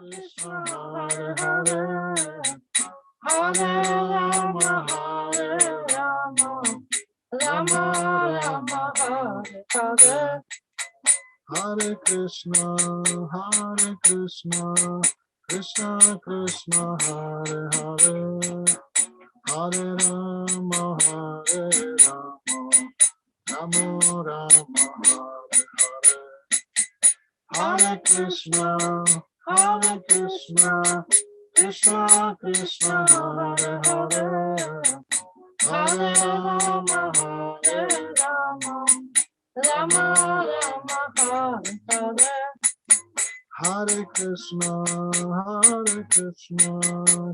Krishna, Hare Hare, Hare Rama, Hare Rama, Rama Rama, Hare Hare, Hare Krishna, Krishna Krishna, Hare Hare, Hare Rama, Hare Rama, Rama Rama, Hare Hare, Hare Krishna, Krishna Krishna, Hare Hare, Hare Rama, Hare Rama, Rama Rama, Hare Hare, Hare Krishna,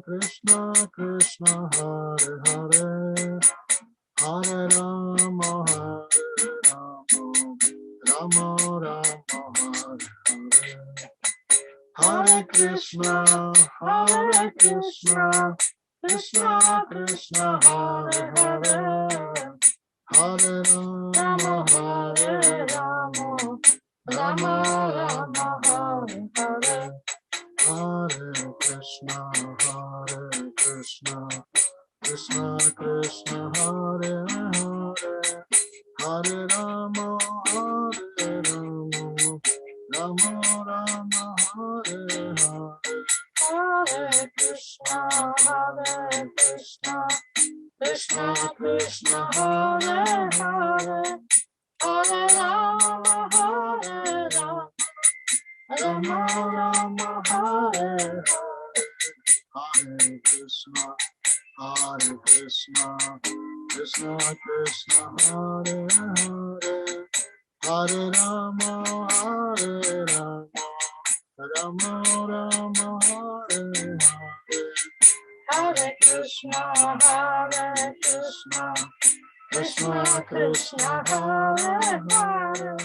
Krishna Krishna, Hare Hare, Hare Rama, Hare Rama, Rama Rama, Hare Hare, Hare Krishna, Krishna Krishna, Hare Hare, Hare Rama, Hare Rama, Rama Rama, Hare Hare, Hare Krishna, Krishna Krishna, Hare Hare, Hare Rama, Hare Rama, Rama Rama, Hare Hare, Hare Krishna, Krishna Krishna, Hare Hare, Hare Rama, Hare Rama, Rama Rama, Hare Hare, Hare Krishna, Krishna Krishna, Hare Hare, Hare Rama, Hare Rama, Rama Rama, Hare Hare, Hare Krishna, Krishna Krishna, Hare Hare,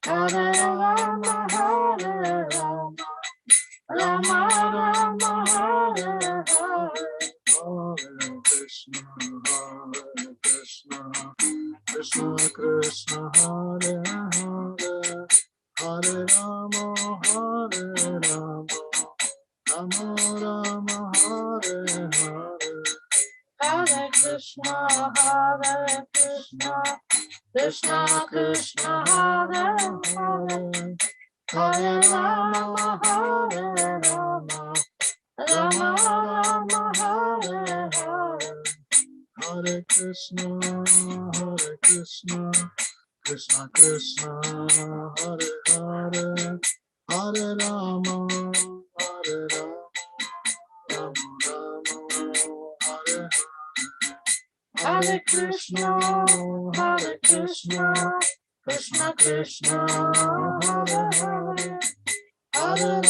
Hare Rama, Hare Rama, Rama Rama, Hare Hare, Hare Krishna, Krishna Krishna, Hare Hare, Hare Rama, Hare Rama, Rama Rama, Hare Hare, Hare Krishna, Krishna Krishna, Hare Hare, Hare Rama, Hare Rama, Rama Rama, Hare Hare, Hare Krishna, Krishna Krishna, Hare Hare, Hare Rama, Hare Rama, Rama Rama, Hare Hare, Hare Krishna, Krishna Krishna, Hare Hare, Hare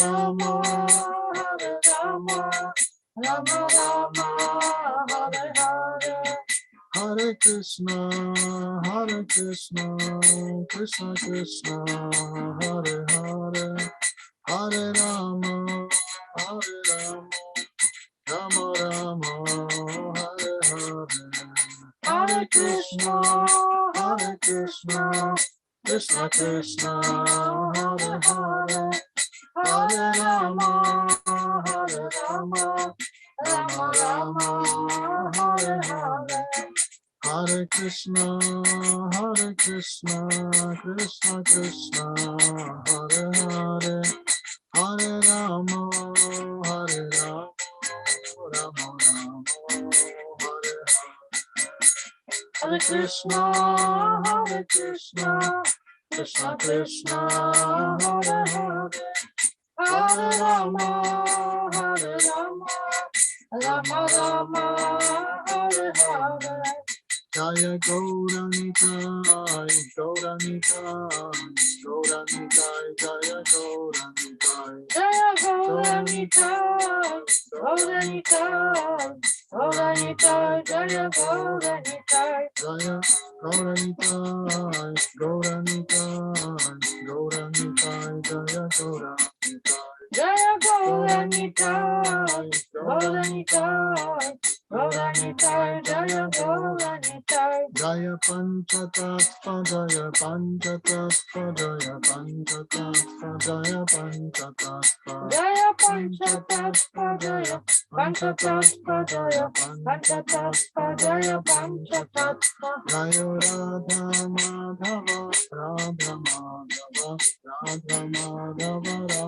Rama, Rama Rama, Hare Hare, Hare Krishna, Krishna Krishna, Hare Hare, Hare Rama, Rama Rama, Hare Hare, Hare Krishna, Krishna Krishna, Hare Hare, Hare Rama, Rama Rama, Hare Hare, Hare Krishna, Krishna Krishna, Hare Hare, Hare Rama, Rama Rama, Hare Hare, Hare Krishna, Krishna Krishna, Hare Hare, Hare Rama, Rama Rama, Hare Hare, Jaya Gauranitai, Jaya Gauranitai, Jaya Gauranitai, Jaya Gauranitai, Jaya Gauranitai, Jaya Gauranitai, Jaya Gauranitai, Jaya Gauranitai, Jaya Panchatattva, Jaya Panchatattva, Jaya Panchatattva, Jaya Panchatattva, Jaya Panchatattva, Panchatatpadaya, Panchatatpadaya, Panchatatpadaya, Panchatattva. Jaya Radha Madhava, Radha Madhava, Radha Madhava, Radha.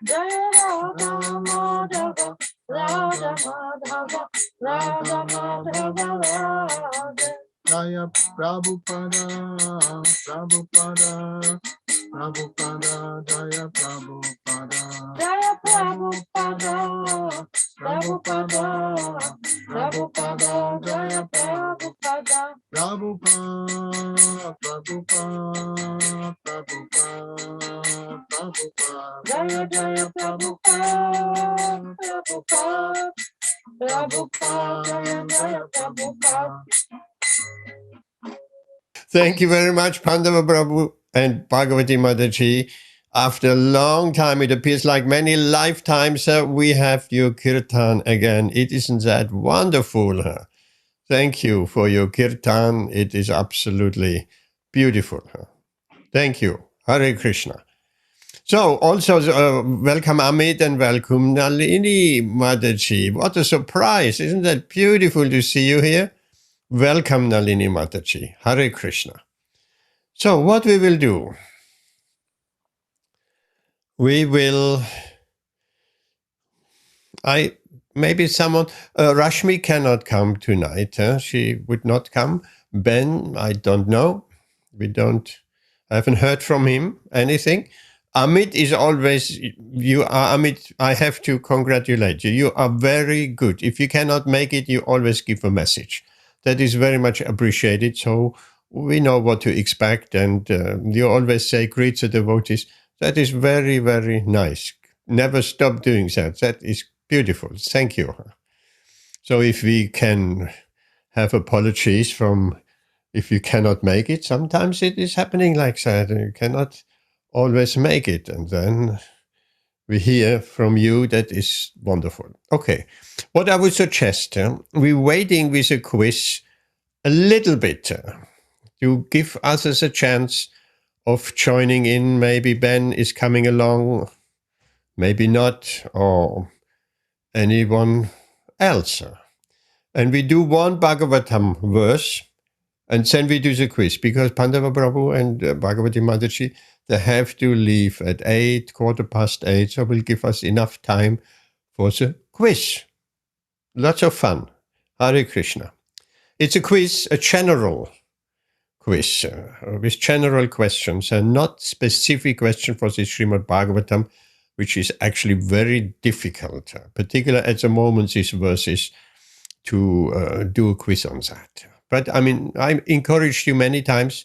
Jaya Radha Madhava, Radha Madhava, Radha Madhava, Radha. Jaya Prabhupada, Prabhupada, Prabhupada, Jaya Prabhupada. Jaya Prabhupada, Prabhupada, Prabhupada, Jaya Prabhupada. Prabhupada, Prabhupada, Prabhupada, Prabhupada. Jaya Jaya Prabhupada, Prabhupada, Prabhupada, Jaya Jaya Prabhupada. Thank you very much, Pandava Prabhu and Bhagavati Mataji. After a long time, it appears like many lifetimes, we have your Kirtan again. It isn't that wonderful. Thank you for your Kirtan. It is absolutely beautiful. Thank you. Hare Krishna. So also welcome Amit and welcome Nalini Mataji. What a surprise. Isn't that beautiful to see you here? Welcome Nalini Mataji. Hare Krishna. So what we will do, maybe someone, Rashmi cannot come tonight. She would not come. Ben, I don't know. I haven't heard from him anything. Amit is always, Amit, I have to congratulate you. You are very good. If you cannot make it, you always give a message. That is very much appreciated. So we know what to expect. And you always say, greet the devotees. That is very, very nice. Never stop doing that. That is beautiful. Thank you. So if we can have apologies from if you cannot make it, sometimes it is happening like that. You cannot always make it. And then we hear from you. That is wonderful. Okay. What I would suggest, we're waiting with a quiz a little bit to give others a chance of joining in. Maybe Ben is coming along, maybe not, or anyone else. And we do one Bhagavatam verse, and then we do the quiz, because Pandava Prabhu and Bhagavati Mataji, they have to leave at 8, 8:15, so will give us enough time for the quiz. Lots of fun. Hare Krishna. It's a quiz, a general quiz, with general questions, and not specific questions for the Śrīmad-Bhāgavatam, which is actually very difficult, particularly at the moment, these verses, to do a quiz on that. But I mean, I encouraged you many times,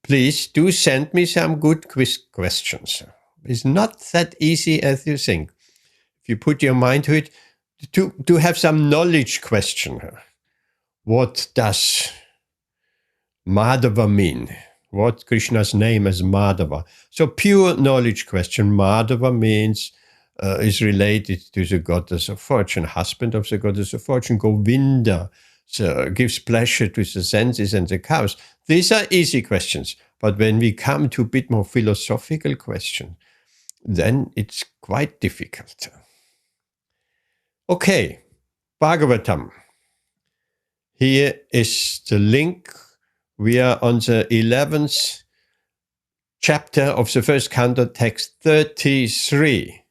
please do send me some good quiz questions. It's not that easy as you think. If you put your mind to it, to have some knowledge question. What does Madhava mean? What Krishna's name is Madhava? So pure knowledge question. Madhava means, is related to the goddess of fortune, husband of the goddess of fortune. Govinda gives pleasure to the senses and the cows. These are easy questions. But when we come to a bit more philosophical questions, then it's quite difficult. Okay, Bhagavatam. Here is the link. We are on the 11th chapter of the first canto, text 33.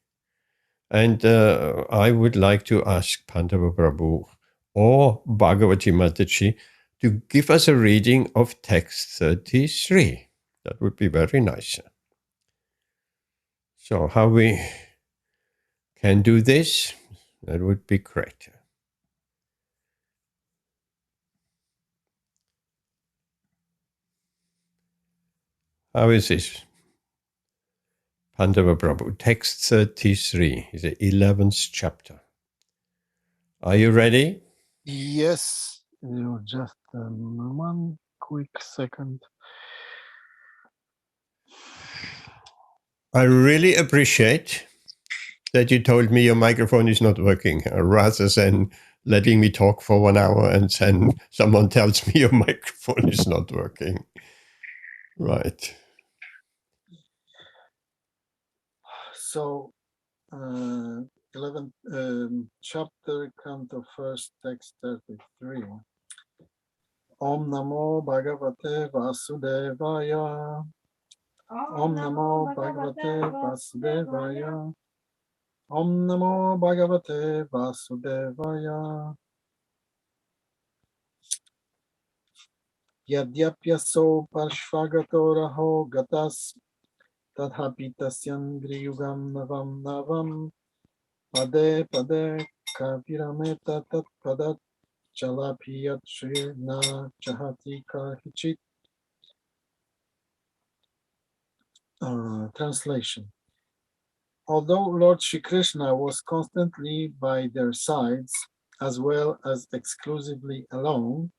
And I would like to ask Pandava Prabhu or Bhagavati Mataji to give us a reading of text 33. That would be very nice. So how we can do this, that would be great. How is this? Pandava Prabhu, text 33 is the 11th chapter. Are you ready? Yes. Just one quick second. I really appreciate that you told me your microphone is not working, rather than letting me talk for 1 hour and then someone tells me your microphone is not working. Right. So 11th chapter, canto first, text 33. Om Namo Bhagavate Vasudevaya. Om Namo Bhagavate Vasudevaya. Om Namo Bhagavate Vasudevaya. Yadyapyaso Parshvagato Raho Gatas Tadhapi Tasyangri Navam Navam Pade Pade Kavirameta Tat Padat Chalapiyat Shri Na Chahati Kahichit. Translation. Although Lord Shri Krishna was constantly by their sides, as well as exclusively alone,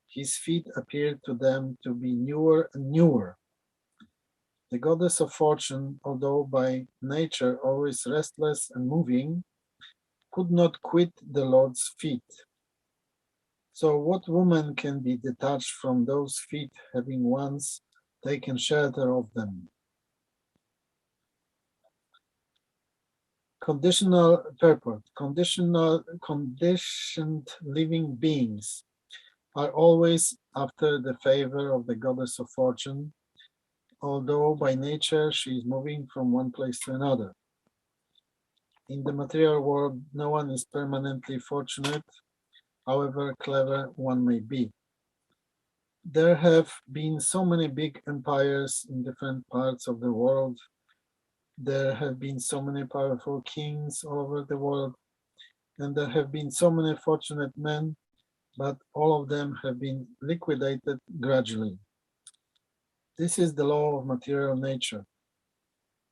his feet appeared to them to be newer and newer. The goddess of fortune, although by nature always restless and moving, could not quit the Lord's feet. So what woman can be detached from those feet, having once taken shelter of them? Conditional purport. Conditioned living beings are always after the favor of the goddess of fortune, although by nature she is moving from one place to another. In the material world, no one is permanently fortunate, however clever one may be. There have been so many big empires in different parts of the world. There have been so many powerful kings all over the world, and there have been so many fortunate men, but all of them have been liquidated gradually. This is the law of material nature,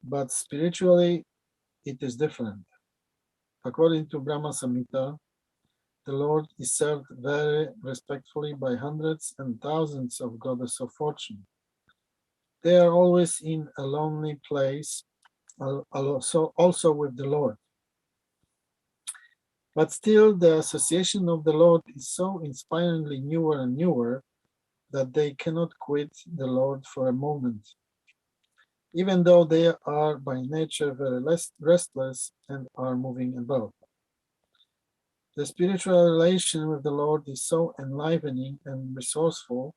but spiritually it is different. According to Brahma Samhita, the Lord is served very respectfully by hundreds and thousands of goddesses of fortune. They are always in a lonely place, also with the Lord. But still, the association of the Lord is so inspiringly newer and newer that they cannot quit the Lord for a moment, even though they are by nature very restless and are moving about. The spiritual relation with the Lord is so enlivening and resourceful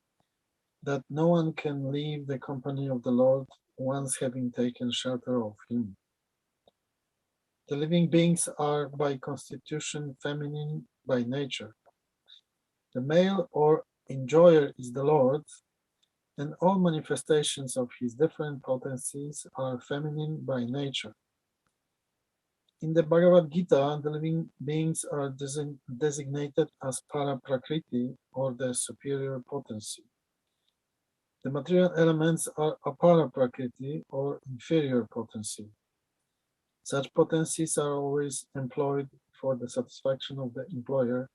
that no one can leave the company of the Lord once having taken shelter of him. The living beings are by constitution feminine by nature. The male or enjoyer is the Lord, and all manifestations of his different potencies are feminine by nature. In the Bhagavad Gita, the living beings are designated as para-prakriti, or the superior potency. The material elements are apara-prakriti, or inferior potency. Such potencies are always employed for the satisfaction of the employer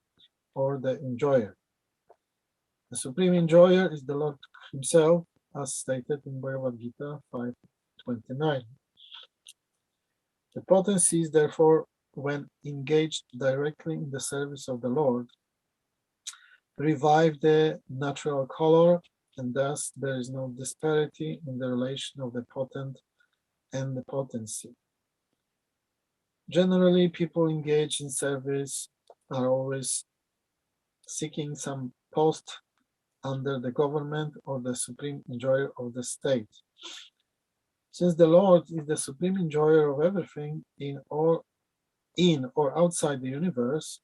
or the enjoyer. The supreme enjoyer is the Lord himself, as stated in Bhagavad Gita 5:29. The potencies, therefore, when engaged directly in the service of the Lord, revive the natural color, and thus there is no disparity in the relation of the potent and the potency. Generally, people engaged in service are always seeking some post under the government or the supreme enjoyer of the state. Since the Lord is the supreme enjoyer of everything in or outside the universe,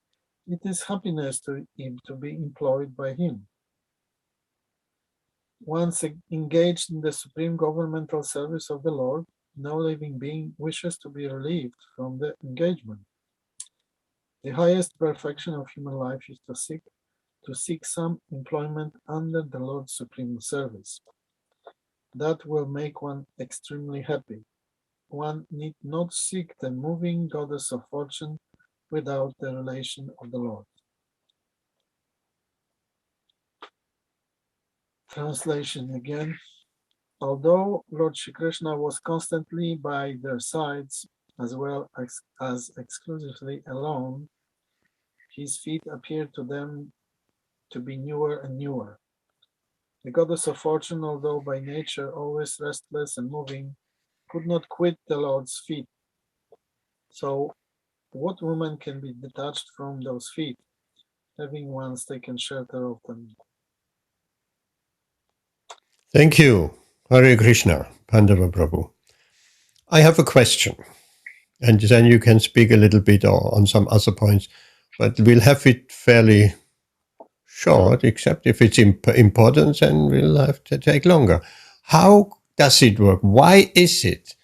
it is happiness to him to be employed by him. Once engaged in the supreme governmental service of the Lord, no living being wishes to be relieved from the engagement. The highest perfection of human life is to seek some employment under the Lord's supreme service. That will make one extremely happy. One need not seek the moving goddess of fortune without the relation of the Lord. Translation again. Although Lord Shri Krishna was constantly by their sides, as well as exclusively alone, his feet appeared to them to be newer and newer. The goddess of fortune, although by nature always restless and moving, could not quit the Lord's feet. So what woman can be detached from those feet, having once taken shelter of them? Thank you. Hare Krishna, Pandava Prabhu. I have a question, and then you can speak a little bit on some other points, but we'll have it fairly short, except if it's important, then we'll have to take longer. How does it work? Why is it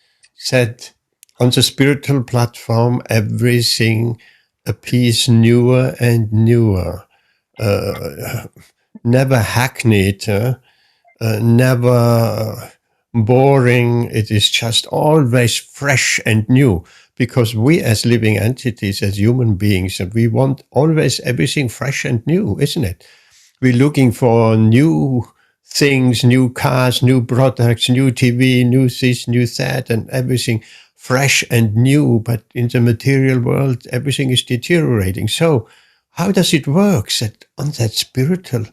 that on the spiritual platform everything appears newer and newer, never hackneyed, never boring? It is just always fresh and new, because we as living entities, as human beings, we want always everything fresh and new, isn't it? We're looking for new things, new cars, new products, new TV, new this, new that, and everything fresh and new. But in the material world, everything is deteriorating. So how does it work that on that spiritual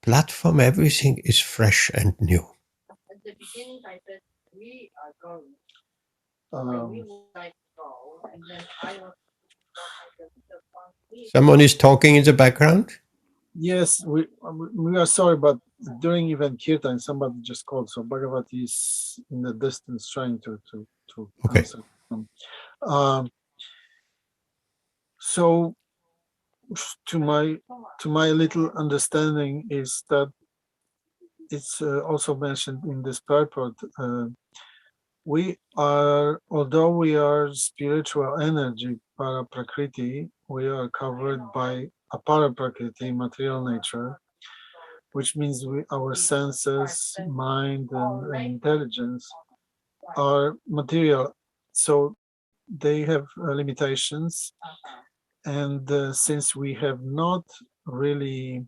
platform, everything is fresh and new? At the beginning, I said, we are going. We Um, would like to go. And then I was Someone is talking in the background? yes, we are sorry, but during even Kirtan, somebody just called. So Bhagavati is in the distance trying to Okay. answer. So to my little understanding is that it's also mentioned in this purport. We are, although we are spiritual energy, para-prakriti, we are covered by apara-prakriti, material nature, which means our senses, mind, and intelligence are material. So they have limitations. And since we have not really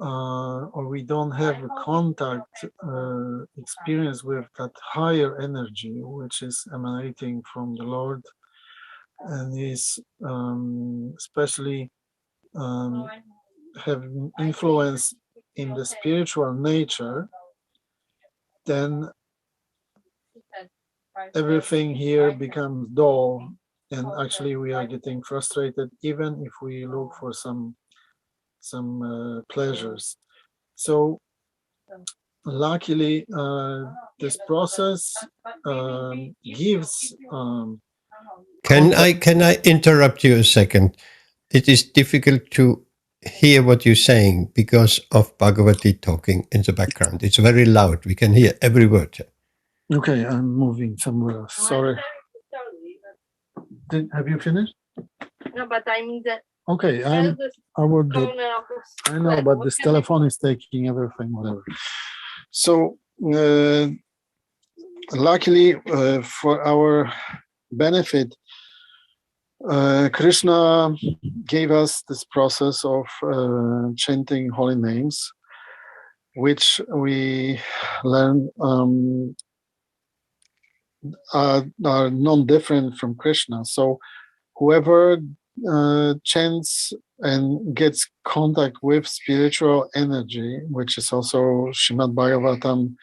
or we don't have a contact experience with that higher energy which is emanating from the Lord and is especially having influence in the spiritual nature, then everything here becomes dull, and actually we are getting frustrated even if we look for some pleasures. So luckily, this process gives Can I interrupt you a second? It is difficult to hear what you're saying because of Bhagavati talking in the background. It's very loud. We can hear every word. Okay, I'm moving somewhere else. Sorry. Have you finished? No, but I mean that. Okay, I would do. I know, but this telephone is taking everything, whatever. So, luckily for our benefit, Krishna gave us this process of chanting holy names, which we learn are non-different from Krishna. So whoever chants and gets contact with spiritual energy, which is also Śrīmad-Bhāgavatam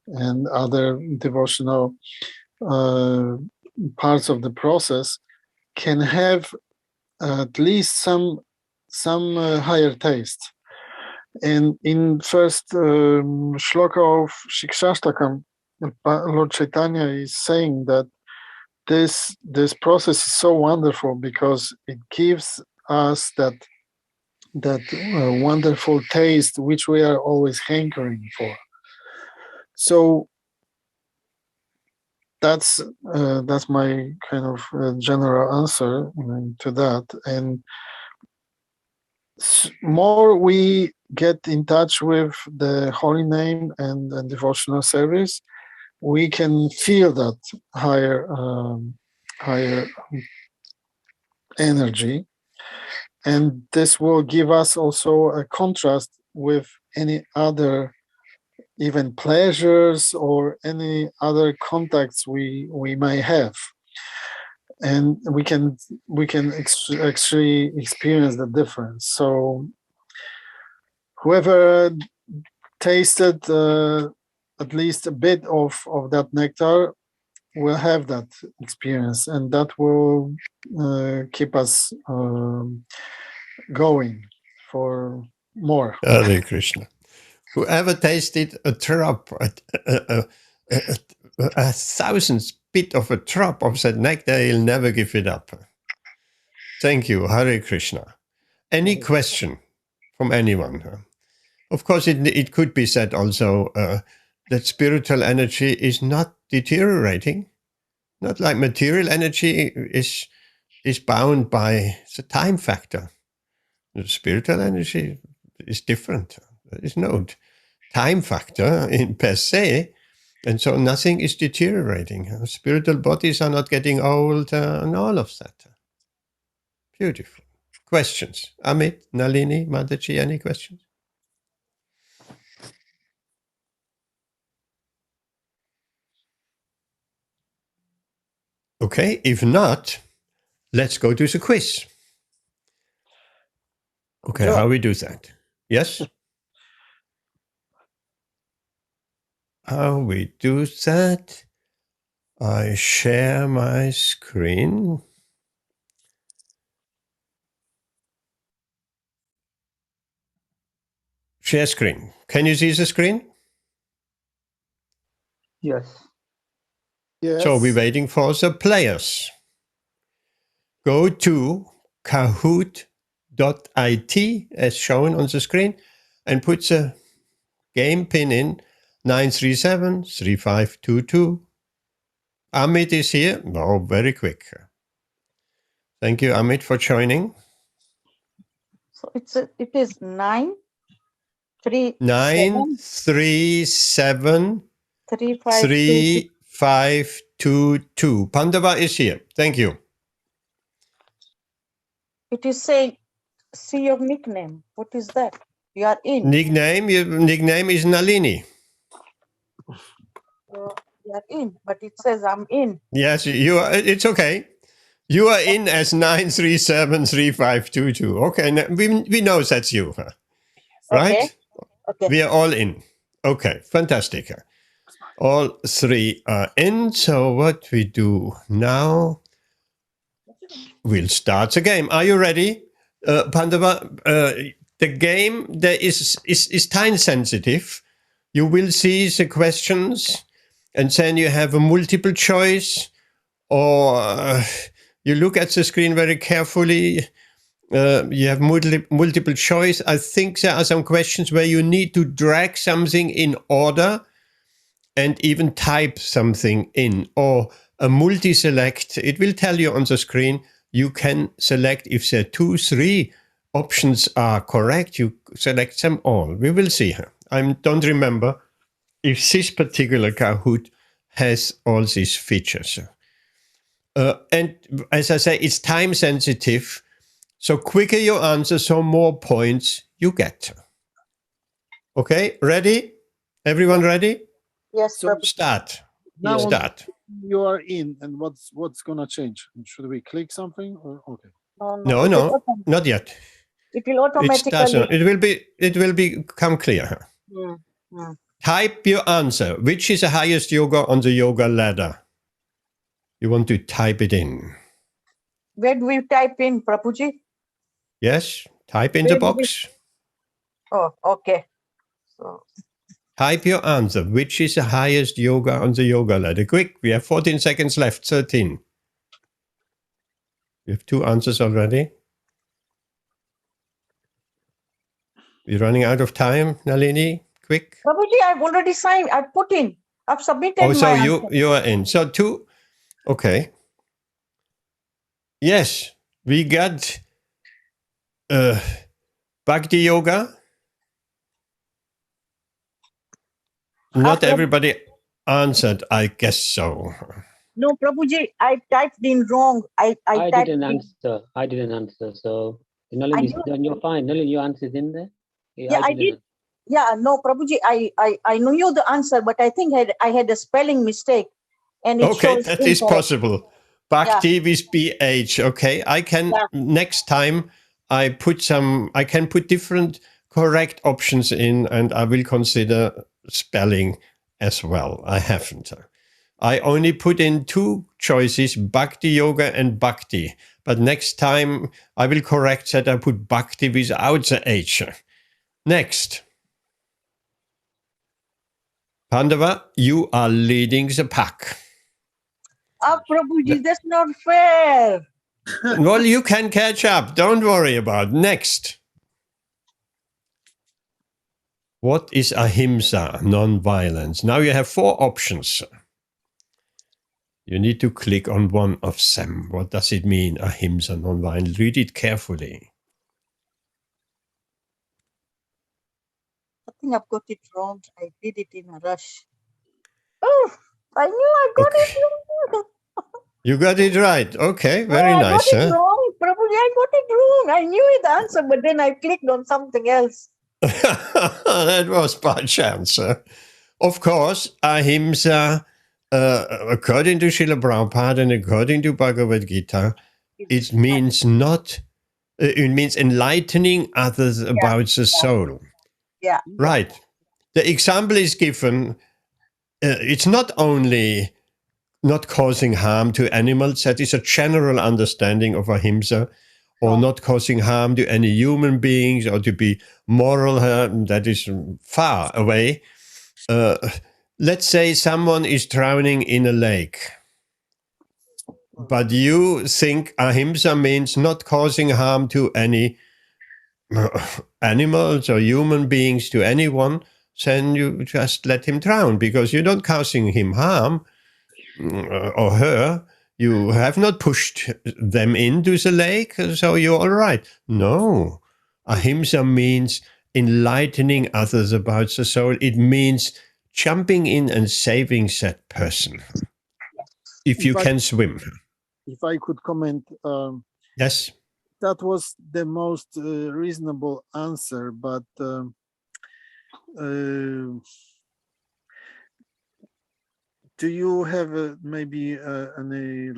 and other devotional parts of the process, can have at least some higher taste. And in first shloka of Shikshashtakam, Lord Chaitanya is saying that this process is so wonderful because it gives us that wonderful taste which we are always hankering for. So that's my kind of general answer to that. And more we get in touch with the holy name and devotional service, we can feel that higher energy, and this will give us also a contrast with any other even pleasures or any other contacts we may have, and we can actually experience the difference. So whoever tasted at least a bit of that nectar will have that experience, and that will keep us going for more. Hare Krishna. Whoever tasted a drop, a thousandth bit of a drop of that nectar, he'll never give it up. Thank you, Hare Krishna. Any question from anyone? Of course, it could be said also that spiritual energy is not deteriorating, not like material energy is bound by the time factor. The spiritual energy is different. There is no time factor in per se, and so nothing is deteriorating. Spiritual bodies are not getting old, and all of that. Beautiful. Questions? Amit, Nalini, Mataji, any questions? Okay, if not, let's go to the quiz. Okay, how we do that? Yes? How we do that? I share my screen. Share screen. Can you see the screen? Yes. Yes. So we're waiting for the players. Go to kahoot.it as shown on the screen and put the game pin in 937-3522. Amit is here. Oh, very quick. Thank you, Amit, for joining. So it is 937 937 3522. 3522. Pandava is here. Thank you. It is saying, see your nickname. What is that? You are in. Nickname is Nalini. You are in, but it says I'm in. Yes, you are. It's okay. You are in as 937-3522. Okay, we know that's you, right? Okay. Okay. We are all in. Okay, fantastic. All three are in. So what we do now, we'll start the game. Are you ready, Pandava? The game there is time sensitive. You will see the questions, and then you have a multiple choice, or you look at the screen very carefully. You have multiple choice. I think there are some questions where you need to drag something in order and even type something in, or a multi-select. It will tell you on the screen. You can select if there are 2, 3 options are correct. You select them all. We will see. I don't remember if this particular Kahoot has all these features. And as I say, it's time sensitive. So quicker you answer, so more points you get. Okay, ready? Everyone ready? Yes, So Prabhu. Start. Now Start. you are in, and what's gonna change? Should we click something or okay? No, It no, will not yet. It will automatically. It will become clear. Mm, mm. Type your answer. Which is the highest yoga on the yoga ladder? You want to type it in. Where do we type in, Prabhuji? Yes, type in Where the do we- box. Oh, okay. So Type your answer. Which is the highest yoga on the yoga ladder? Quick, we have 14 seconds left. 13. We have 2 answers already. We're running out of time, Nalini. Quick. Prabhuji, I've already signed. I've put in. I've submitted Oh, so my answer. you are in. So 2. Okay. Yes, we got Bhakti Yoga. Not Prabhu- everybody answered, I guess so. No, Prabhuji, I typed in wrong. I I typed didn't in. answer. I didn't answer. So Nalini, did. then you're fine. Nalini, your answer is in there. Yeah, I didn't did. Yeah, no, Prabhuji, I knew you the answer, but I think I had a spelling mistake, and it Okay, shows that is incorrect. possible. Bhakti with BH. Okay, I can Yeah. next time I can put different correct options in, and I will consider spelling as well. I haven't. I only put in 2 choices, Bhakti Yoga and Bhakti. But next time I will correct that I put Bhakti without the H. Next. Pandava, you are leading the pack. Prabhuji, that's not fair. Well, you can catch up. Don't worry about it. Next. What is ahimsa, non-violence? Now you have 4 options. You need to click on one of them. What does it mean, ahimsa, non-violence? Read it carefully. I think I've got it wrong. I did it in a rush. Oh, I knew I got Okay. it wrong. You got it right. Okay, very I nice. got it wrong, Prabhuji. I got it wrong. I knew the answer, but then I clicked on something else. That was by chance. Of course, ahimsa, according to Srila Prabhupada and according to Bhagavad Gita, it means not. It means enlightening others about the soul. Yeah. Right. The example is given. It's not only not causing harm to animals. That is a general understanding of ahimsa. Or not causing harm to any human beings, or to be moral, that is far away. Let's say someone is drowning in a lake, but you think ahimsa means not causing harm to any animals or human beings, to anyone, then you just let him drown, because you're not causing him harm, or her. You have not pushed them into the lake, so you're all right. No. Ahimsa means enlightening others about the soul. It means jumping in and saving that person. If you can swim. If I could comment, Yes. that was the most reasonable answer, but do you have maybe any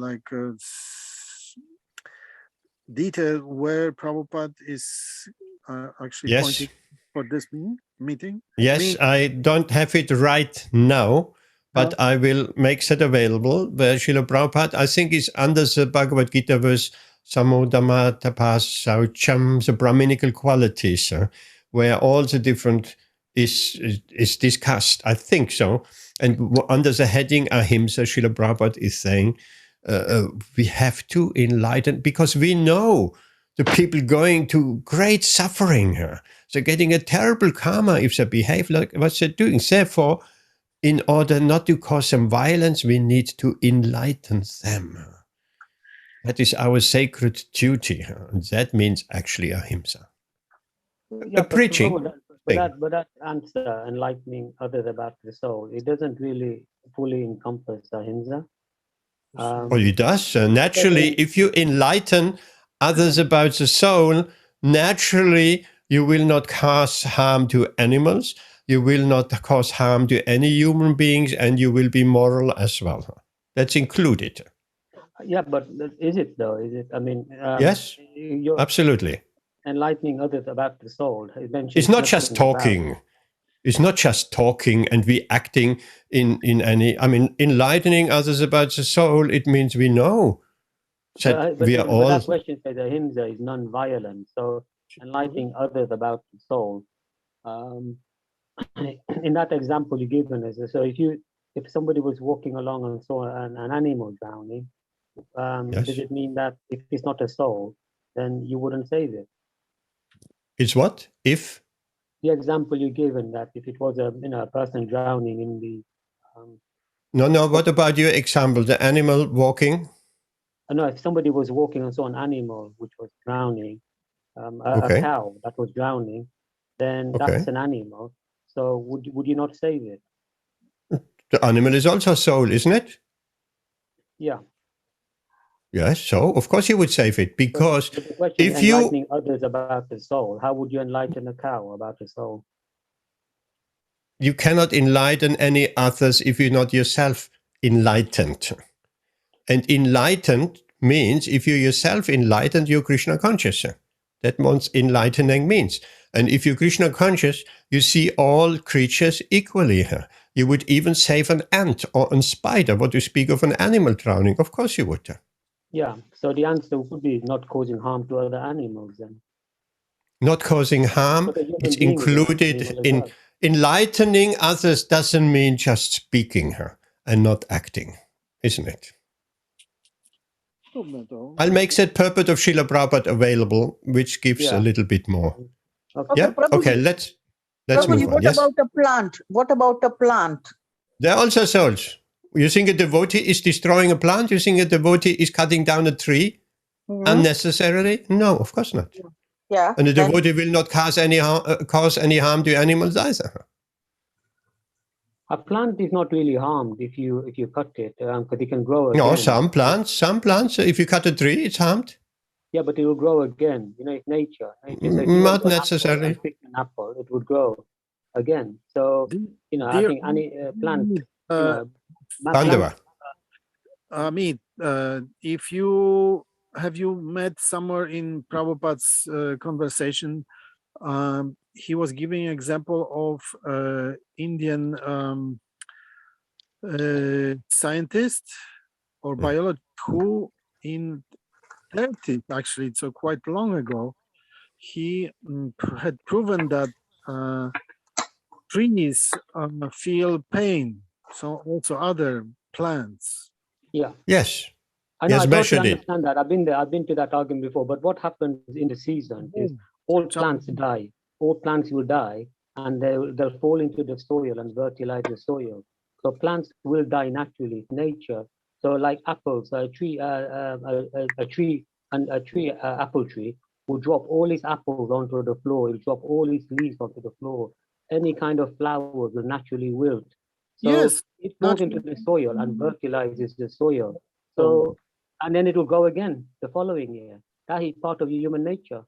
detail where Prabhupada is actually Yes. pointing for this meeting? Yes, I don't have it right now, but I will make that available. Where Srila Prabhupada, I think, is under the Bhagavad Gita verse Samodama Tapas Saucham, the Brahminical qualities, where all the different is discussed. I think so. And under the heading Ahimsa, Srila Prabhupada is saying we have to enlighten, because we know the people going to great suffering. They're getting a terrible karma if they behave like what they're doing. Therefore, in order not to cause them violence, we need to enlighten them. That is our sacred duty. And that means actually ahimsa. Yeah, preaching but that answer, enlightening others about the soul, it doesn't really fully encompass ahimsa. Well, it does. Naturally, if you enlighten others about the soul, naturally you will not cause harm to animals, you will not cause harm to any human beings, and you will be moral as well. That's included. Yeah, but is it though? Is it? I mean, Yes, you're absolutely. enlightening others about the soul. It's not just talking. It's not just talking and we acting in any. I mean, enlightening others about the soul. It means we know that we are all. That question says ahimsa is non-violent. So enlightening others about the soul. In that example you given us, so if somebody was walking along and saw an animal drowning, Yes. does it mean that if it's not a soul, then you wouldn't save it? It's what? If? The example you given, that if it was a person drowning in the No. What about your example? The animal walking? no, if somebody was walking and saw an animal which was drowning, Okay. a cow that was drowning, then Okay. that's an animal. So would you not save it? The animal is also soul, isn't it? Yeah. Yes. So of course you would save it, because But the question if is you enlightening others about the soul. How would you enlighten a cow about the soul? you cannot enlighten any others if you're not yourself enlightened. And enlightened means if you're yourself enlightened, you're Krishna conscious. That what enlightening means. And if you're Krishna conscious, you see all creatures equally. You would even save an ant or a spider. What to speak of an animal drowning? Of course you would. Yeah. So the answer would be not causing harm to other animals then. Not causing harm. But a human It's being is an included animal as in well. enlightening others doesn't mean just speaking and not acting, isn't it? I'll make that purport of Srila Prabhupada available, which gives a Yeah. little bit more. Okay. Yeah. Prabhuji, Okay. Let's Prabhuji, move on. what Yes. about a plant? What about a plant? They're also souls. You think a devotee is destroying a plant? You think a devotee is cutting down a tree Mhm. unnecessarily? No, of course not. Yeah. And a then- devotee will not cause any harm to animals either. A plant is not really harmed if you cut it, because it can grow again. No, some plants, if you cut a tree, it's harmed. Yeah, but it will grow again. You know, it's nature. So if you Not went to an apple necessarily. and picked an apple, it would grow again. So you know, I Dear- think any plant. You Uh, know, Pandava. Amit, if have you met somewhere in Prabhupada's conversation? He was giving an example of Indian scientist or biologist who in 30s, actually, so quite long ago, he had proven that trees feel pain. So also other plants. Yeah. Yes. I know. He has I measured totally it. understand that. I've been there. I've been to that argument before. But what happens in the season is all plants die. All plants will die, and they'll fall into the soil and fertilize the soil. So plants will die naturally. It's nature. So like apples, a tree, apple tree will drop all its apples onto the floor. It'll drop all its leaves onto the floor. Any kind of flowers will naturally wilt. So Yes, it falls into the soil and fertilizes the soil. So, and then it will go again the following year. That is part of human nature.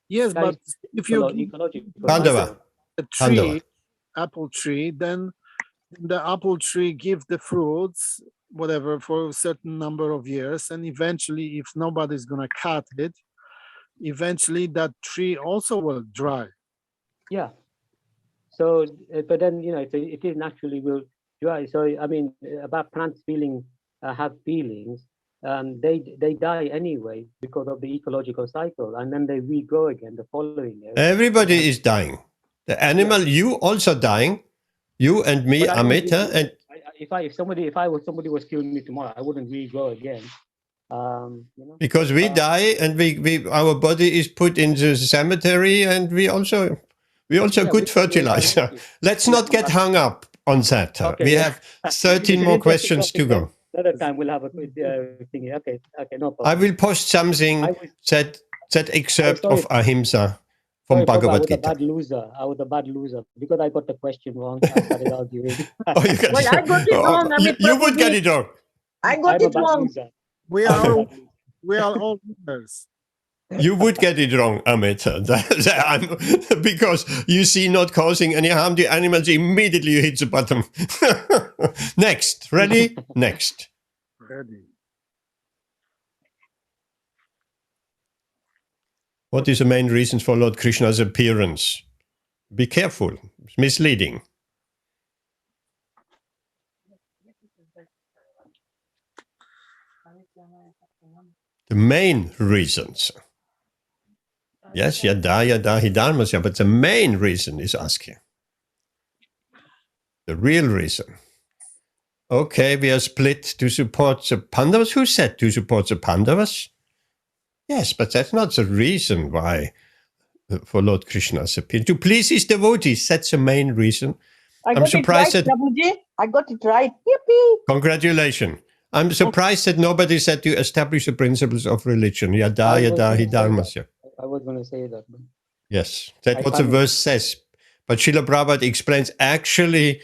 yes, That but is if you give ecological. Pandava. nature. a Pandava. tree, apple tree, then the apple tree give the fruits, whatever, for a certain number of years, and eventually, if nobody's gonna cut it, eventually that tree also will dry. Yeah. So, but then you know, it is naturally will dry. So I mean, about plants feeling have feelings. They die anyway because of the ecological cycle, and then they regrow again the following year. Everybody is dying. The animal, you also dying. You and me, But I don't Amit, really- and if somebody was killing me tomorrow, I wouldn't regrow again. You know. because we die and we our body is put in the cemetery, and we also Yeah, good we- fertilizer. Let's not get hung up on that. Okay, We yeah. have 13 It's more an interesting questions to topic, go. Another time we'll have a thing. Okay, no problem. I will post something I was- that excerpt sorry. of Ahimsa from Sorry, Papa, I Bhagavad was a Gita. bad loser. I was a bad loser because I got the question wrong. I started arguing. Oh, you got Well, I got it wrong, you, Amit you would Prabhuji. get it wrong. I got I'm a it bad wrong. loser. We I'm a are bad loser. we are all winners. You would get it wrong, Amit. Because you see not causing any harm to animals, immediately you hit the bottom. Next. Ready? Next. Ready. What is the main reason for Lord Krishna's appearance? Be careful. It's misleading. The main reasons. Yes, yada, yada, hidharmasya, but the main reason is asking. The real reason. Okay, we are split to support the Pandavas. Who said to support the Pandavas? Yes, but that's not the reason why for Lord Krishna's appearance. To please his devotees, that's the main reason. I I'm got it surprised right, that- Prabhuji. I got it right. Yippee! Congratulations. I'm surprised that nobody said to establish the principles of religion. Yada, I was yada, gonna say hidharmasya. I was going to say that. But Yes, that's I what the can't- verse says. But Srila Prabhupada explains actually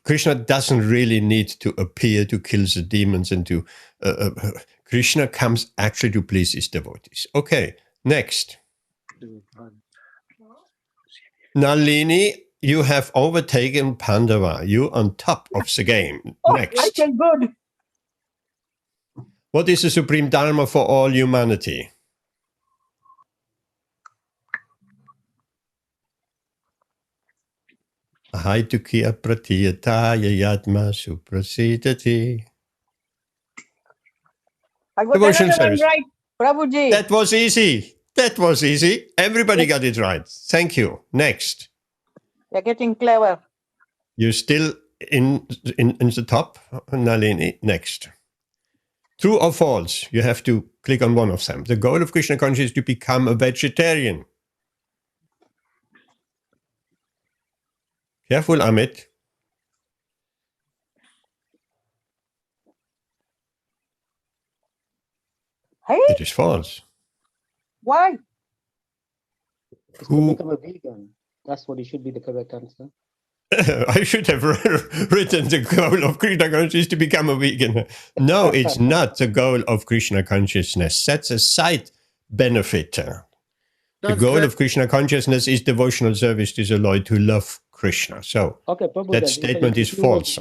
Krishna doesn't really need to appear to kill the demons and to Krishna comes actually to please his devotees. Okay, next. Nalini, you have overtaken Pandava. You on top of the game. Oh, Next. I feel good. What is the supreme dharma for all humanity? Ahaitukya pratiyataya yatma suprasidati. I got Devotional another one service. right, Prabhuji. That was easy. That was easy. Everybody got it right. Thank you. Next. You're getting clever. You're still in the top, Nalini. Next. True or false? You have to click on one of them. The goal of Krishna consciousness is to become a vegetarian. Careful, Amit. Hey, It is false. why? It's to Who? become a vegan. That's what it should be the correct answer. I should have written the goal of Krishna consciousness to become a vegan. No, it's not the goal of Krishna consciousness. That's a side benefit. The That's goal very- of Krishna consciousness is devotional service to the Lord to love Krishna. So Okay, Prabhu, that then, statement is if you were- false.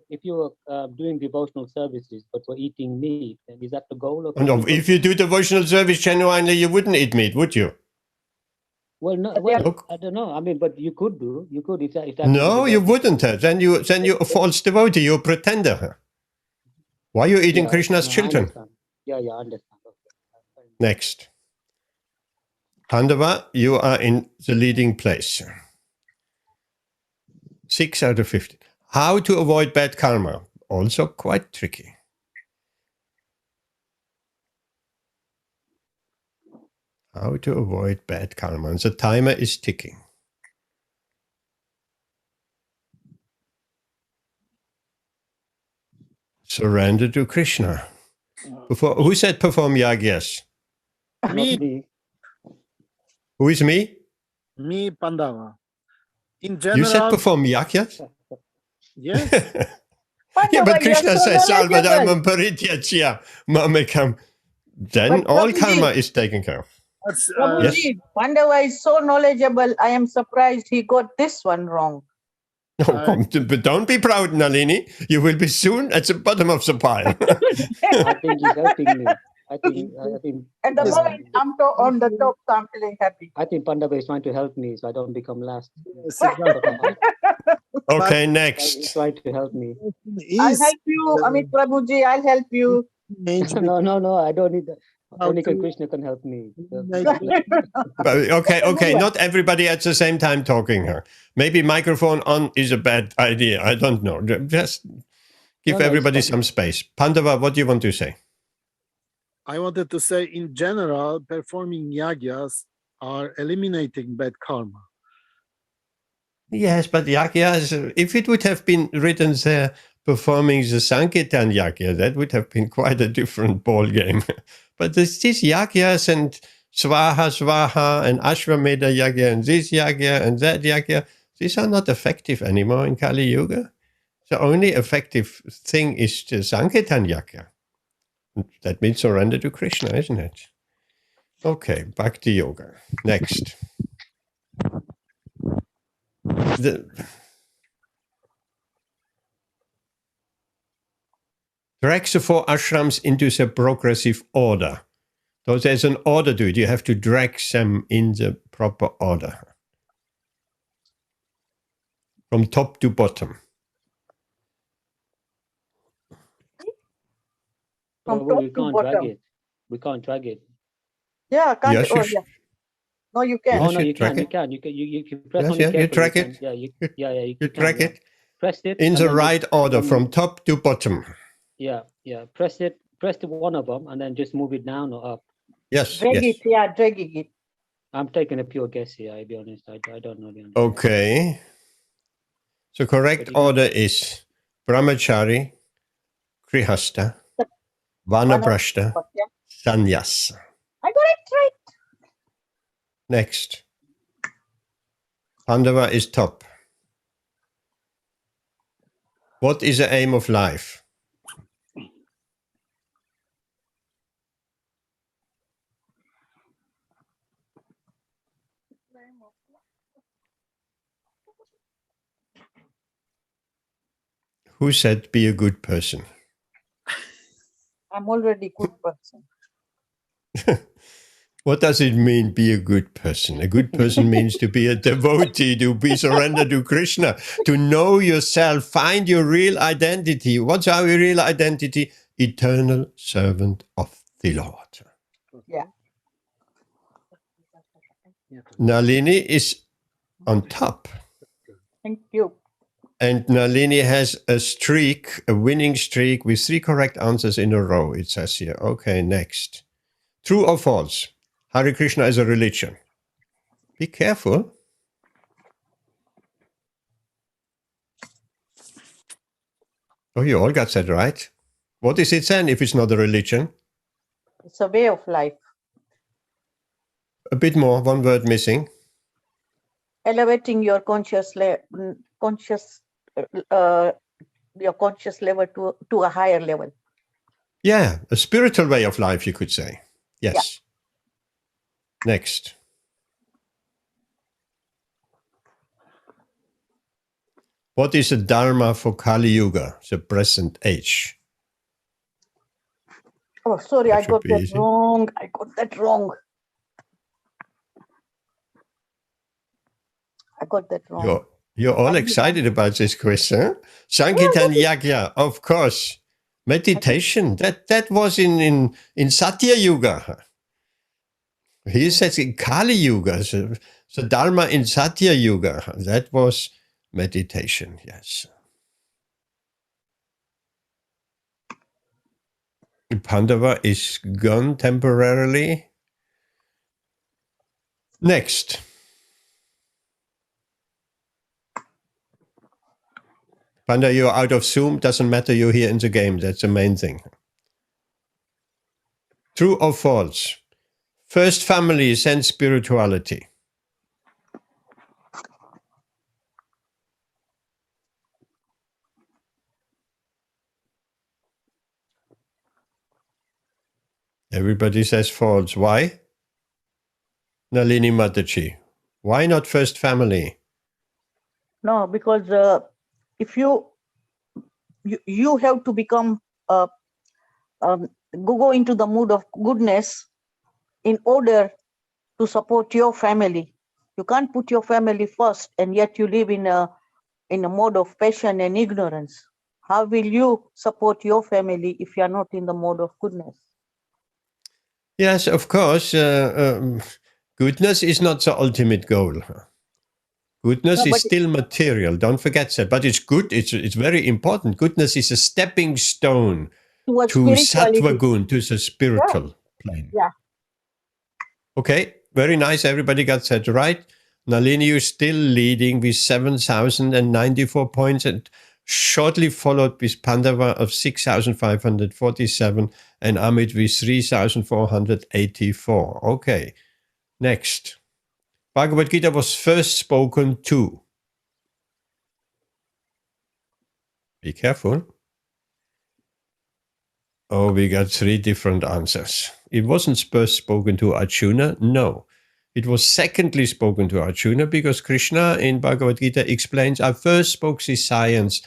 If you were doing devotional services but were eating meat, then is that the goal? Or No, if you do devotional service genuinely, you wouldn't eat meat, would you? well, no, But well, Look. I don't know. I mean, but you could do. You could if that. If that No, you wouldn't. Then you're a false devotee. You're a pretender. Why are you eating Krishna's children? Yeah, I understand. Okay. Next. Pandava, you are in the leading place. 6 out of 50. How to avoid bad karma? Also quite tricky. How to avoid bad karma. And the timer is ticking. Surrender to Krishna. Who said perform yagyas? Me, Not me. Who is me? me, Pandava. In You said general, perform yagyas? yes. Yeah, but Pandava, you're Krishna so says, Salva knowledgeable. dharmam parityajya mamekam. Then But all Prabhuji- karma is taken care of. That's, Prabhuji, Pandava is so knowledgeable. I am surprised he got this one wrong. Oh, but don't be proud, Nalini. You will be soon at the bottom of the pile. I think he's helping me. I think. At the Yes. moment, I'm on the top, so I'm feeling happy. I think Pandava is trying to help me so I don't become last. yes, exactly. Okay, He's next. trying to help me. I'll Is help you, Amit Prabhuji. I'll help you. change No, I don't need that. How Only to- Krishna can help me. Okay. Not everybody at the same time talking here. Maybe microphone on is a bad idea. I don't know. Just give No, everybody it's fine. some space. Pandava, what do you want to say? I wanted to say, in general, performing yagyas are eliminating bad karma. Yes, but yagyas, if it would have been written there, performing the Sankirtan yagya, that would have been quite a different ball game. But these yagyas and swaha and ashwamedha yagya and this yagya and that yagya, these are not effective anymore in Kali Yuga. The only effective thing is the Sankirtan yagya. That means surrender to Krishna, isn't it? Okay, Bhakti Yoga. Next. Drag the 4 ashrams into the progressive order. So there's an order to it. You have to drag them in the proper order. From top to bottom. From Prabhu, top we to can't drag bottom. it. We can't drag it. Yeah, can't. Yes, you Oh, sh- yeah. No, you can. Yes, Oh no, you you drag can. You it. can. You press Yes, on it yeah, you carefully, drag can. it. Yeah, you You can, drag yeah. it Press it in and the then right order one from more. top to bottom. Yeah. Press it. Press the one of them and then just move it down or up. Yes, Drag yes. it. Yeah, dragging it. I'm taking a pure guess here. I'll be honest. I don't know the answer. Okay. The correct But you can- order is Brahmachari, Grihasta, Vanaprashta, But yeah, Sannyas. I got it right. Next. Pandava is top. What is the aim of life? Who said be a good person? I'm already good person. What does it mean, be a good person? A good person means to be a devotee, to be surrendered to Krishna, to know yourself, find your real identity. What's our real identity? Eternal servant of the Lord. Yeah. Nalini is on top. Thank you. And Nalini has a streak, a winning streak with 3 correct answers in a row, it says here. Okay, next. True or false? Hare Krishna is a religion. Be careful. Oh, you all got that right. What is it then if it's not a religion? It's a way of life. A bit more, one word missing. Elevating your conscious level to a higher level. Yeah, a spiritual way of life, you could say. Yes. Next. What is the Dharma for Kali Yuga, the present age? Oh, sorry, That I should got be that easy. wrong. I got that wrong. You're all excited about this quiz, huh? Sankirtan Yagya, of course. Meditation, that was in Satya Yuga. He says in Kali Yuga, the Dharma in Satya Yuga, that was meditation, yes. Pandava is gone temporarily. Next. Panda, you're out of Zoom. Doesn't matter, you're here in the game. That's the main thing. True or false? First family and spirituality. Everybody says false. Why? Nalini Mataji. Why not first family? No, because if you have to become go into the mood of goodness in order to support your family. You can't put your family first, and yet you live in a mode of passion and ignorance. How will you support your family if you are not in the mode of goodness? Yes, of course. Goodness is not the ultimate goal. Goodness is still material. Don't forget that. But it's good. It's very important. Goodness is a stepping stone to Sattva Gun, to the spiritual plane. Yeah. Okay, very nice. Everybody got that right. Nalini, you're still leading with 7,094 points, and shortly followed with Pandava of 6,547 and Amit with 3,484. Okay, next. Bhagavad Gita was first spoken to. Be careful. Oh, we got 3 different answers. It wasn't first spoken to Arjuna. No. It was secondly spoken to Arjuna because Krishna in Bhagavad Gita explains, I first spoke this science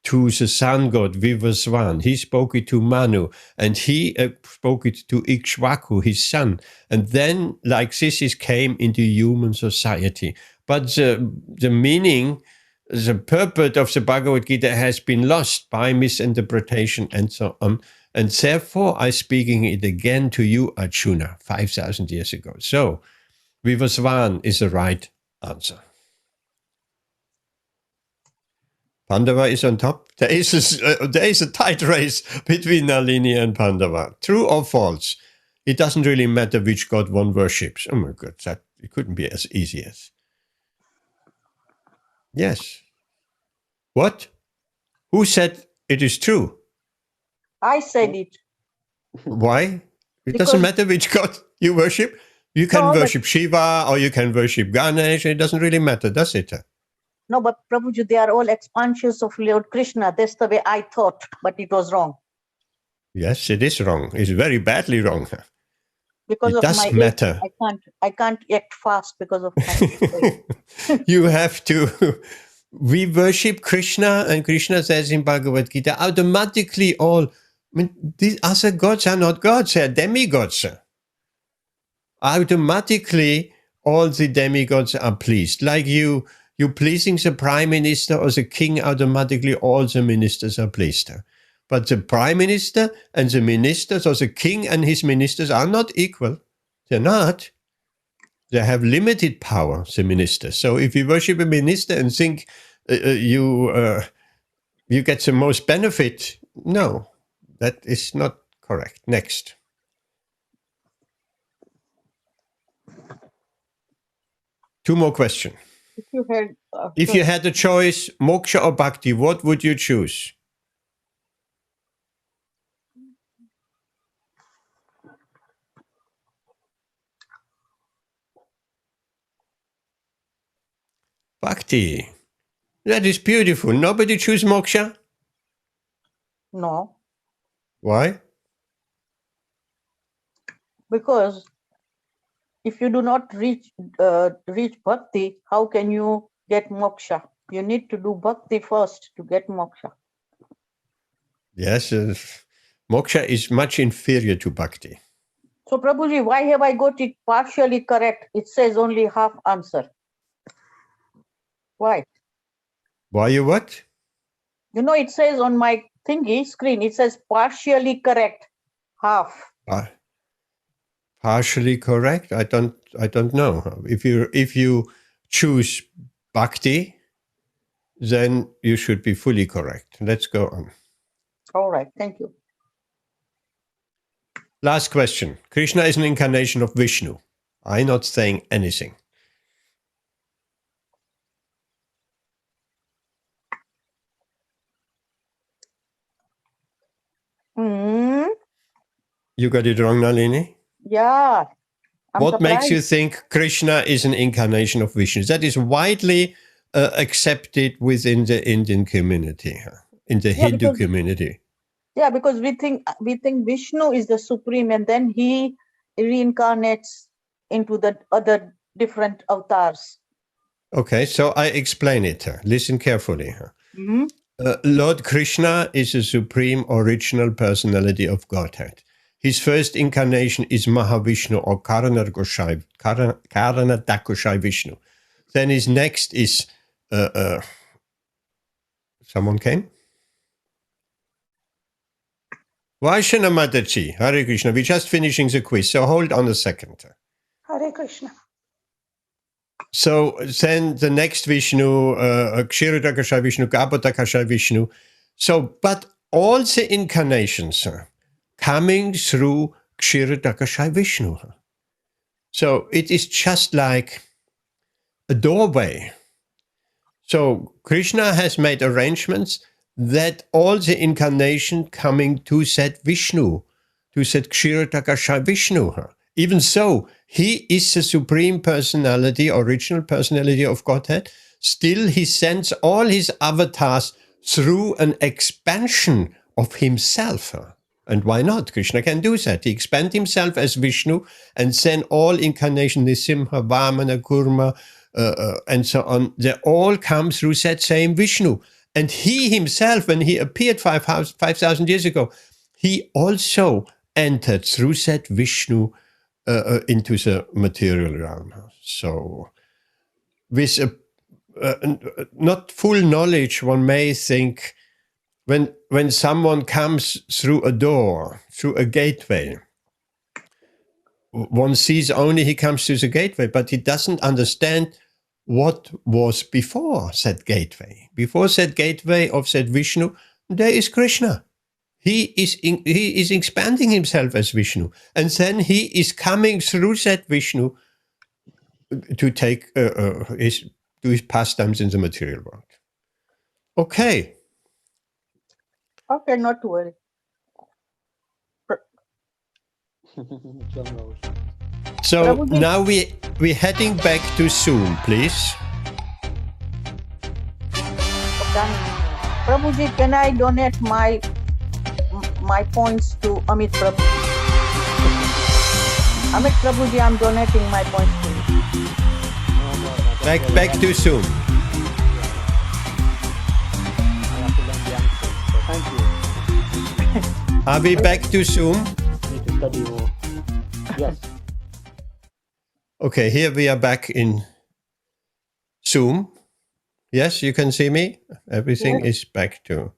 to the sun god Vivaswan. He spoke it to Manu, and he spoke it to Ikshvaku, his son. And then, like this, it came into human society. But the meaning, the purport of the Bhagavad Gita has been lost by misinterpretation and so on. And therefore, I'm speaking it again to you, Arjuna, 5,000 years ago. So, Vivaswan is the right answer. Pandava is on top. There is a tight race between Nalini and Pandava. True or false? It doesn't really matter which god one worships. Oh my God, it couldn't be as easy as. Yes. What? Who said it is true? I said it. Why? It doesn't matter which god you worship. You can worship Shiva or you can worship Ganesh. It doesn't really matter, does it? No, but Prabhuji, they are all expansions of Lord Krishna. That's the way I thought, but it was wrong. Yes, it is wrong. It's very badly wrong. Because it of does my matter. age, I can't act fast because of my age. You have to. We worship Krishna, and Krishna says in Bhagavad Gita, automatically all. I mean, these other gods are not gods; they are demigods. automatically all the demigods are pleased. Like you pleasing the prime minister or the king, automatically all the ministers are pleased. But the prime minister and the ministers, or the king and his ministers, are not equal. They're not. They have limited power, the ministers. So if you worship a minister and think you get the most benefit, no, that is not correct. Next. Two more questions. If you had a choice, moksha or bhakti, what would you choose? Bhakti. That is beautiful. Nobody choose moksha? No, Why? because if you do not reach bhakti, how can you get moksha? You need to do bhakti first to get moksha. Yes, moksha is much inferior to bhakti. So Prabhuji, why have I got it partially correct? It says only half answer. Why? Why you what? You know, it says on my thingy screen, it says partially correct, half. Partially correct? I don't know. If you choose bhakti, then you should be fully correct. Let's go on. All right, thank you. Last question. Krishna is an incarnation of Vishnu. I'm not saying anything. Hmm. You got it wrong, Nalini? Yeah. What makes you think Krishna is an incarnation of Vishnu? That is widely accepted within the Indian community, in the Hindu community. Yeah, because we think Vishnu is the supreme, and then he reincarnates into the other different avatars. Okay, so I explain it. Listen carefully. Mm-hmm. Lord Krishna is the supreme original personality of Godhead. His first incarnation is Mahavishnu or Karanadakoshai Vishnu. Then his next is someone came? Vaishana Mataji, Hare Krishna. We're just finishing the quiz, so hold on a second. Hare Krishna. So then the next Vishnu, Kshirodakashayi Vishnu, Garbhodakashayi Vishnu. So, but all the incarnations coming through Kshirodakashayi Vishnu. So it is just like a doorway. So Krishna has made arrangements that all the incarnation coming to that Vishnu, to that Kshirodakashayi Vishnu. Even so, he is the supreme personality, original personality of Godhead. Still, he sends all his avatars through an expansion of himself. And why not? Krishna can do that. He expands himself as Vishnu and send all incarnation, Nisimha, Vamana, Kurma, and so on. They all come through that same Vishnu. And he himself, when he appeared 5,000 years ago, he also entered through that Vishnu into the material realm. So with not full knowledge, one may think when someone comes through a door, through a gateway, one sees only he comes through the gateway, but he doesn't understand what was before that gateway. Before that gateway of that Vishnu, there is Krishna. He is expanding himself as Vishnu, and then he is coming through that Vishnu to take do his pastimes in the material world. Okay. Okay, not to worry. So Prabhuji. now we're heading back to Zoom, please. Prabhuji, can I donate my points to Amit Prabhu? Amit Prabhuji, I'm donating my points to you. Back to Zoom. Thank you. Are we back to Zoom? Need to study more. Yes. Okay, here we are back in Zoom. Yes, you can see me. Everything is back to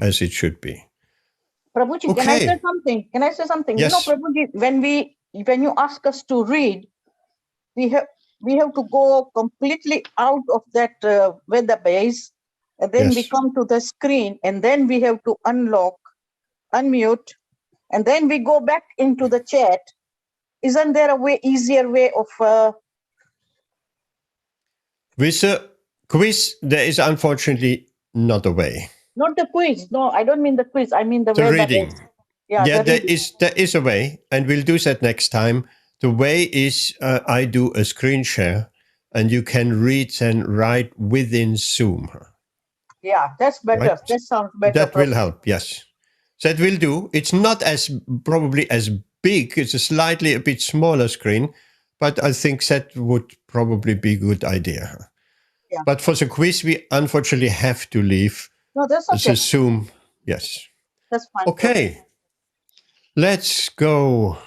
as it should be. Prabhuji, can I say Okay. something? Can I say something? Yes. You know, Prabhuji, when you ask us to read, we have to go completely out of that weather base, and then we Yes. come to the screen, and then we have to unmute, and then we go back into the chat. Isn't there a easier way of? With a quiz, there is unfortunately not a way. Not the quiz. No, I don't mean the quiz. I mean the The weather reading. base. Yeah, Yeah, the there reading. is a way, and we'll do that next time. The way is I do a screen share, and you can read and write within Zoom. Yeah, that's better. Right. That sounds better. That will Prabhuji. help. Yes, that will do. It's not as probably as big. It's a bit smaller screen, but I think that would probably be a good idea. Yeah. But for the quiz, we unfortunately have to leave No, that's okay. the Zoom. Yes. That's fine. Okay. Let's go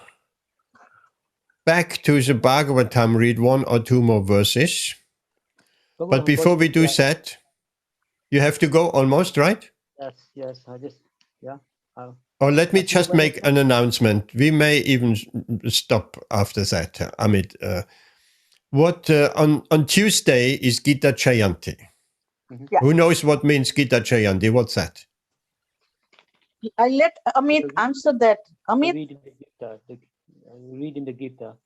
back to the Bhagavatam, read one or two more verses. But before we do that, you have to go almost, right? Yes. I just, yeah. Or let me just make an announcement. We may even stop after that, Amit. On Tuesday is Gita Jayanti. Yeah. Who knows what means Gita Jayanti? What's that? I let Amit answer that. Amit, Reading the Gita.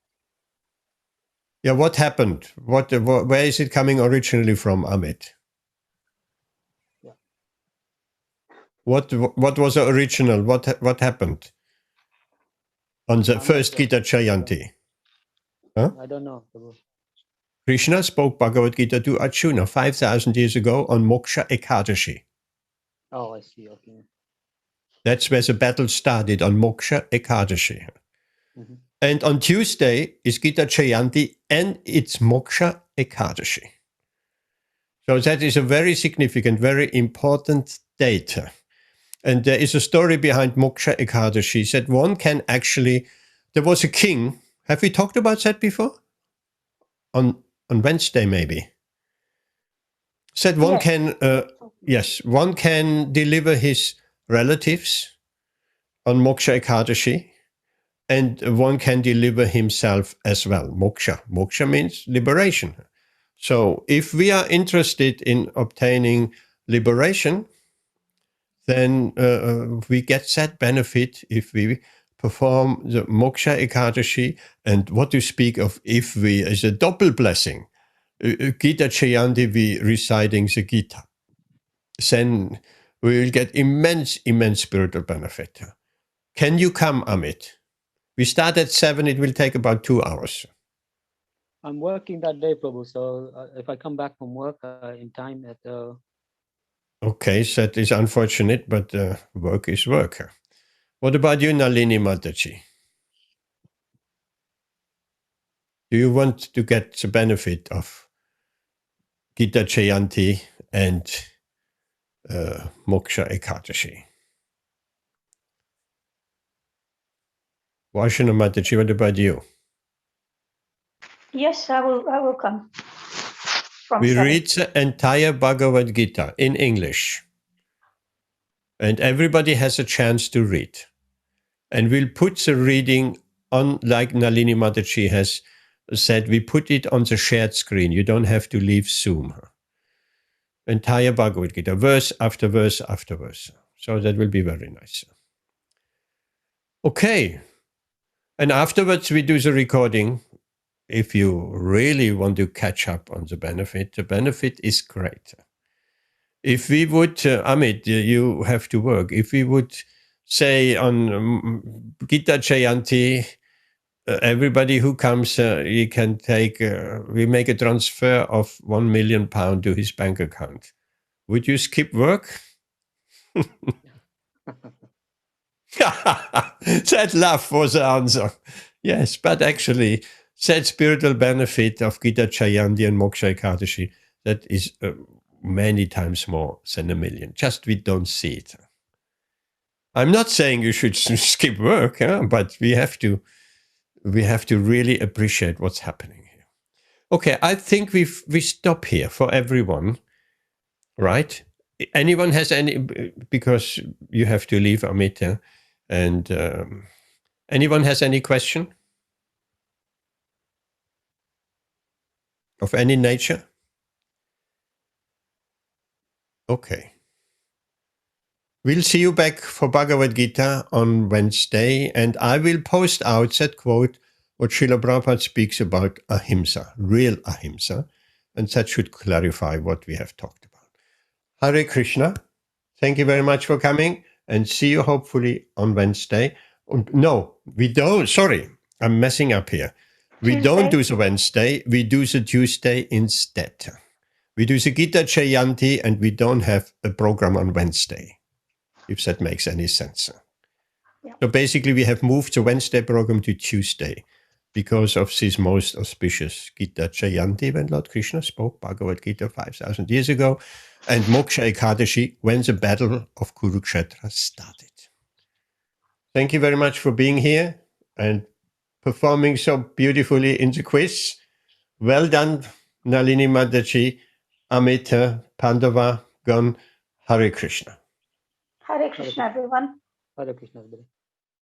Yeah, what happened? Where is it coming originally from, Amit? Yeah. What was the original? What happened on the first Gita Jayanti? Huh? I don't know. Krishna spoke Bhagavad Gita to Arjuna 5,000 years ago on Moksha Ekadashi. Oh, I see. Okay. That's where the battle started, on Moksha Ekadashi. Mhm. And on Tuesday is Gita Jayanti, and it's Moksha Ekadashi. So that is a very significant, very important date. And there is a story behind Moksha Ekadashi that one can actually, there was a king. Have we talked about that before? On Wednesday, maybe. Said one one can deliver his relatives on Moksha Ekadashi, and one can deliver himself as well. Moksha. Moksha means liberation. So if we are interested in obtaining liberation, then we get that benefit if we perform the Moksha Ekadashi. And what to speak of if we, is a double blessing. Gita Jayanti, we reciting the Gita. Then we will get immense spiritual benefit. Can you come, Amit? We start at 7, it will take about 2 hours. I'm working that day, Prabhu. So if I come back from work in time at... Okay, that is unfortunate, but work is work. What about you, Nalini Mataji? Do you want to get the benefit of Gita Jayanti and Moksha Ekadashi? Vashana Mataji, what about you? Yes, I will come. We 7. read the entire Bhagavad Gita in English. And everybody has a chance to read. And we'll put the reading on, like Nalini Mataji has said, we put it on the shared screen. You don't have to leave Zoom. Entire Bhagavad Gita, verse after verse after verse. So that will be very nice. Okay. And afterwards we do the recording. If you really want to catch up on the benefit is great. If we would, Amit, you have to work. If we would say on Gita Jayanti, everybody who comes, he can take, we make a transfer of £1 million to his bank account. Would you skip work? That laugh was the answer. Yes, but actually, that spiritual benefit of Gita Jayanti and Moksha Ekadashi, that is many times more than $1 million. Just we don't see it. I'm not saying you should skip work, but we have to we have to really appreciate what's happening here. Okay, I think we stop here for everyone, right? Anyone has any, because you have to leave, Amita, and anyone has any question of any nature? Okay. We'll see you back for Bhagavad Gita on Wednesday, and I will post out that quote what Srila Prabhupada speaks about ahimsa, real ahimsa, and that should clarify what we have talked about. Hare Krishna. Thank you very much for coming, and see you hopefully on Wednesday. No, we don't. Sorry, I'm messing up here. We don't do the Wednesday. We do the Tuesday instead. We do the Gita Jayanti, and we don't have a program on Wednesday, if that makes any sense. Yeah. So basically, we have moved the Wednesday program to Tuesday because of this most auspicious Gita Jayanti, when Lord Krishna spoke Bhagavad Gita 5,000 years ago, and Moksha Ekadashi, when the battle of Kurukshetra started. Thank you very much for being here and performing so beautifully in the quiz. Well done, Nalini Mataji, Amita, Pandava, Gun, Hare Krishna. Hare Krishna, everyone. Hare Krishna, everybody.